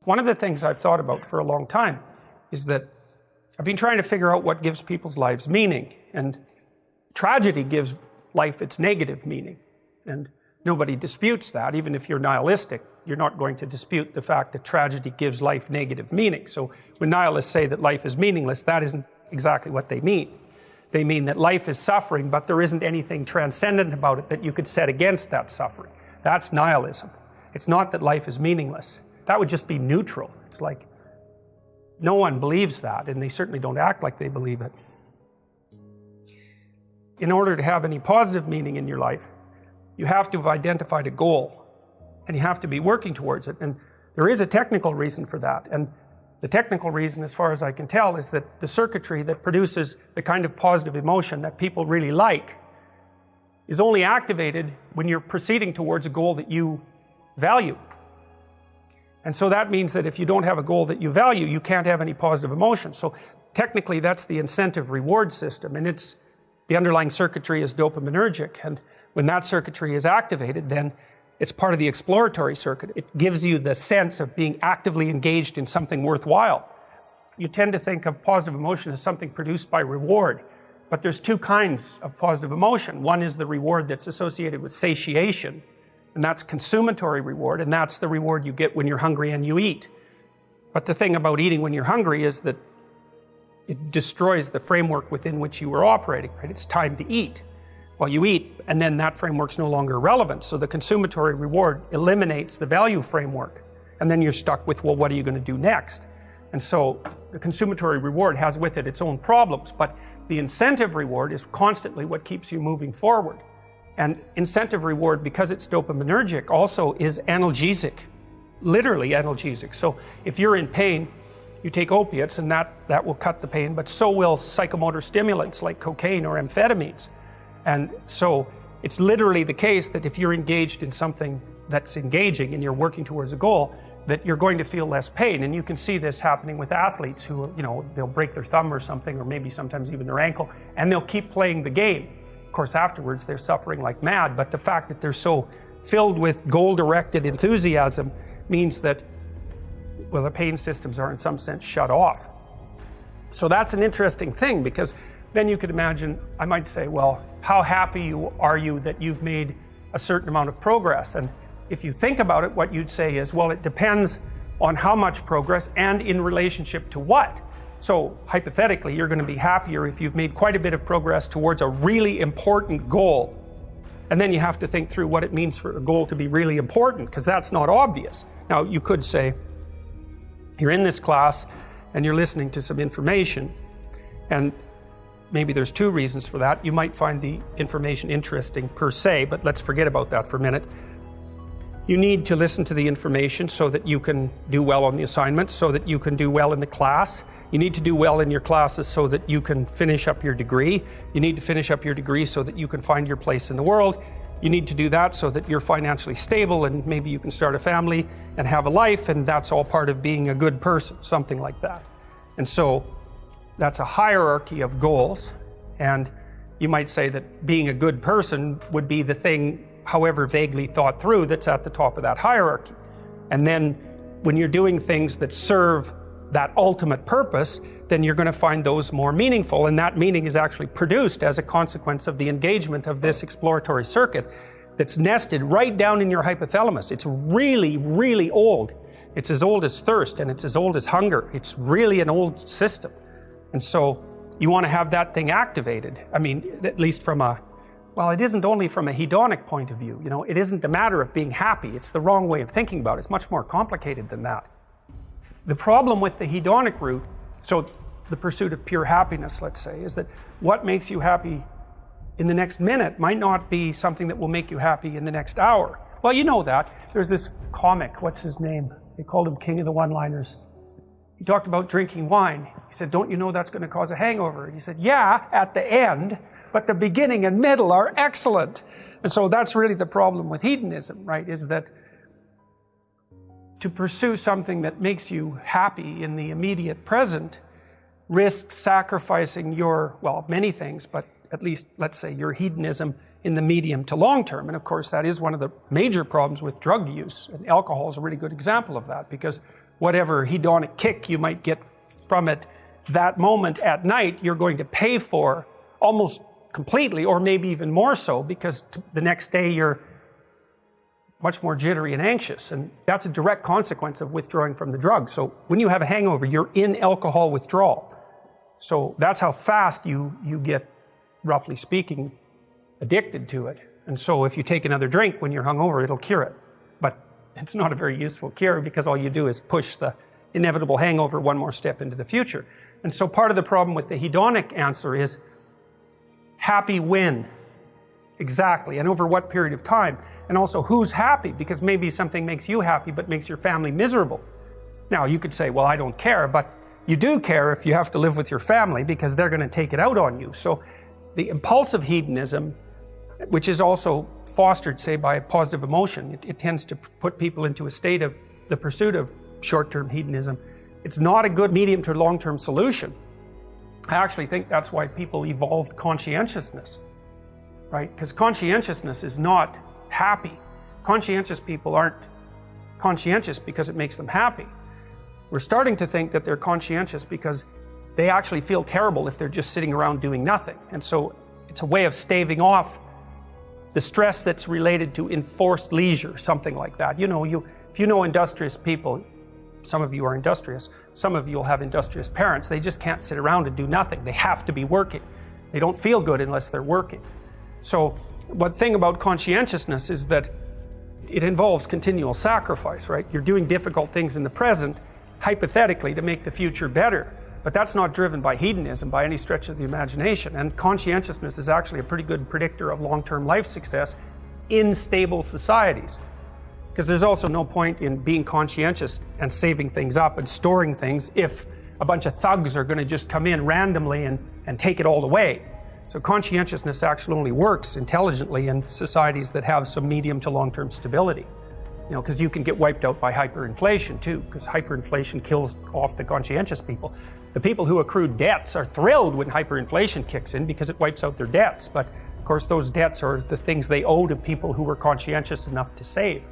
One of the things I've thought about for a long time is that I've been trying to figure out what gives people's lives meaning, and tragedy gives life its negative meaning, and nobody disputes that. Even if you're nihilistic, you're not going to dispute the fact that tragedy gives life negative meaning. So when nihilists say that life is meaningless, that isn't exactly what they mean. They mean that life is suffering, but there isn't anything transcendent about it that you could set against that suffering. That's nihilism. It's not that life is meaningless. That would just be neutral. It's like no one believes that, and they certainly don't act like they believe it. In order to have any positive meaning in your life, you have to have identified a goal, and you have to be working towards it. And there is a technical reason for that. And the technical reason, as far as I can tell, is that the circuitry that produces the kind of positive emotion that people really like is only activated when you're proceeding towards a goal that you value. And so that means that if you don't have a goal that you value, you can't have any positive emotion. So technically that's the incentive reward system, and the underlying circuitry is dopaminergic, and when that circuitry is activated, then it's part of the exploratory circuit. It gives you the sense of being actively engaged in something worthwhile. You tend to think of positive emotion as something produced by reward, but there's two kinds of positive emotion. One is the reward that's associated with satiation, and that's consummatory reward, and that's the reward you get when you're hungry and you eat. But the thing about eating when you're hungry is that it destroys the framework within which you were operating, right? It's time to eat. Well, you eat, and then that framework's no longer relevant, so the consummatory reward eliminates the value framework, and then you're stuck with, well, what are you going to do next? And so the consummatory reward has with it its own problems, but the incentive reward is constantly what keeps you moving forward. And incentive reward, because it's dopaminergic, also is analgesic, literally analgesic. So if you're in pain, you take opiates and that will cut the pain, but so will psychomotor stimulants like cocaine or amphetamines. And so it's literally the case that if you're engaged in something that's engaging and you're working towards a goal, that you're going to feel less pain. And you can see this happening with athletes who, they'll break their thumb or something, or maybe sometimes even their ankle, and they'll keep playing the game. Of course, afterwards, they're suffering like mad, but the fact that they're so filled with goal-directed enthusiasm means that, well, the pain systems are in some sense shut off. So that's an interesting thing, because then you could imagine, I might say, well, how happy are you that you've made a certain amount of progress? And if you think about it, what you'd say is, well, it depends on how much progress and in relationship to what. So hypothetically, you're going to be happier if you've made quite a bit of progress towards a really important goal. And then you have to think through what it means for a goal to be really important, because that's not obvious. Now, you could say, you're in this class and you're listening to some information, and maybe there's two reasons for that. You might find the information interesting per se, but let's forget about that for a minute. You need to listen to the information so that you can do well on the assignment, so that you can do well in the class. You need to do well in your classes so that you can finish up your degree. You need to finish up your degree so that you can find your place in the world. You need to do that so that you're financially stable and maybe you can start a family and have a life, and that's all part of being a good person, something like that. And so that's a hierarchy of goals, and you might say that being a good person would be the thing, however vaguely thought through, that's at the top of that hierarchy. And then when you're doing things that serve that ultimate purpose, then you're going to find those more meaningful, and that meaning is actually produced as a consequence of the engagement of this exploratory circuit that's nested right down in your hypothalamus. It's really, really old. It's as old as thirst, and it's as old as hunger. It's really an old system. And so you want to have that thing activated. I mean, at least from it isn't only from a hedonic point of view. It isn't a matter of being happy. It's the wrong way of thinking about it. It's much more complicated than that. The problem with the hedonic route, so the pursuit of pure happiness, let's say, is that what makes you happy in the next minute might not be something that will make you happy in the next hour. Well, you know that. There's this comic, what's his name? They called him King of the One-Liners. He talked about drinking wine. He said, don't you know that's going to cause a hangover? And he said, yeah, at the end, but the beginning and middle are excellent. And so that's really the problem with hedonism, right? Is that to pursue something that makes you happy in the immediate present risks sacrificing many things, but at least, let's say, your hedonism in the medium to long term. And of course, that is one of the major problems with drug use. And alcohol is a really good example of that, because whatever hedonic kick you might get from it that moment at night, you're going to pay for almost completely, or maybe even more so, because the next day you're much more jittery and anxious. And that's a direct consequence of withdrawing from the drug. So when you have a hangover, you're in alcohol withdrawal. So that's how fast you get, roughly speaking, addicted to it. And so if you take another drink when you're hungover, it'll cure it. But it's not a very useful cure, because all you do is push the inevitable hangover one more step into the future. And so part of the problem with the hedonic answer is happy when? Exactly, and over what period of time? And also, who's happy? Because maybe something makes you happy but makes your family miserable. Now, you could say, well, I don't care, but you do care if you have to live with your family, because they're going to take it out on you. So the impulsive hedonism, which is also fostered, say, by positive emotion, it tends to put people into a state of the pursuit of short-term hedonism. It's not a good medium to long-term solution. I actually think that's why people evolved conscientiousness, right? Because conscientiousness is not happy. Conscientious people aren't conscientious because it makes them happy. We're starting to think that they're conscientious because they actually feel terrible if they're just sitting around doing nothing. And so it's a way of staving off the stress that's related to enforced leisure, something like that. You know, if you know industrious people, some of you are industrious, some of you will have industrious parents. They just can't sit around and do nothing. They have to be working. They don't feel good unless they're working. So one thing about conscientiousness is that it involves continual sacrifice, right? You're doing difficult things in the present, hypothetically, to make the future better. But that's not driven by hedonism by any stretch of the imagination. And conscientiousness is actually a pretty good predictor of long-term life success in stable societies. Because there's also no point in being conscientious and saving things up and storing things if a bunch of thugs are going to just come in randomly and take it all away. So conscientiousness actually only works intelligently in societies that have some medium to long-term stability. You know, because you can get wiped out by hyperinflation too, because hyperinflation kills off the conscientious people. The people who accrued debts are thrilled when hyperinflation kicks in because it wipes out their debts. But of course, those debts are the things they owe to people who were conscientious enough to save.